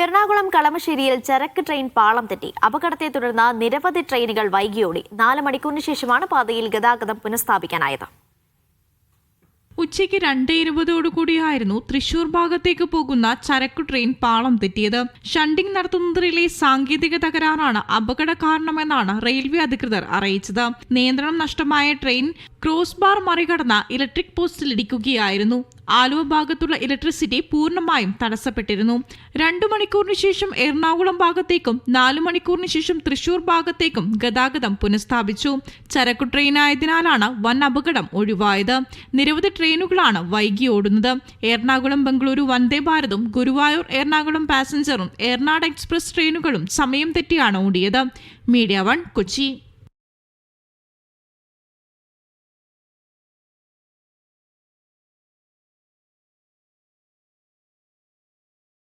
എറണാകുളം കളമശ്ശേരിയിൽ ചരക്ക് ട്രെയിൻ പാളം തെറ്റി. അപകടത്തെ തുടർന്ന് നിരവധി ട്രെയിനുകൾ വൈകിയോടി. 4 മണിക്കൂറിന് ശേഷമാണ് പാതയിൽ ഗതാഗതം പുനഃസ്ഥാപിക്കാനായത്. ഉച്ചയ്ക്ക് 2:20 തൃശൂർ ഭാഗത്തേക്ക് പോകുന്ന ചരക്കു ട്രെയിൻ പാളം തെറ്റിയത്. ഷണ്ടിംഗ് നടത്തുന്നതിലെ സാങ്കേതിക തകരാറാണ് അപകട കാരണമെന്നാണ് റെയിൽവേ അധികൃതർ അറിയിച്ചത്. നിയന്ത്രണം നഷ്ടമായ ട്രെയിൻ ക്രോസ് ബാർ മറികടന്ന് ഇലക്ട്രിക് പോസ്റ്റിൽ ഇടിക്കുകയായിരുന്നു. ആലുവ ഭാഗത്തുള്ള ഇലക്ട്രിസിറ്റി പൂർണ്ണമായും തടസ്സപ്പെട്ടിരുന്നു. 2 മണിക്കൂറിന് ശേഷം എറണാകുളം ഭാഗത്തേക്കും 4 മണിക്കൂറിന് ശേഷം തൃശൂർ ഭാഗത്തേക്കും ഗതാഗതം പുനഃസ്ഥാപിച്ചു. ചരക്കു ട്രെയിനായതിനാലാണ് വൻ അപകടം ഒഴിവായത്. നിരവധി ട്രെയിനുകളാണ് വൈകി ഓടുന്നത്. എറണാകുളം ബംഗളൂരു വന്ദേ ഭാരതും ഗുരുവായൂർ എറണാകുളം പാസഞ്ചറും എർണാട് എക്സ്പ്രസ് ട്രെയിനുകളും സമയം തെറ്റിയാണ് ഓടിയത്. മീഡിയ 1 കൊച്ചി.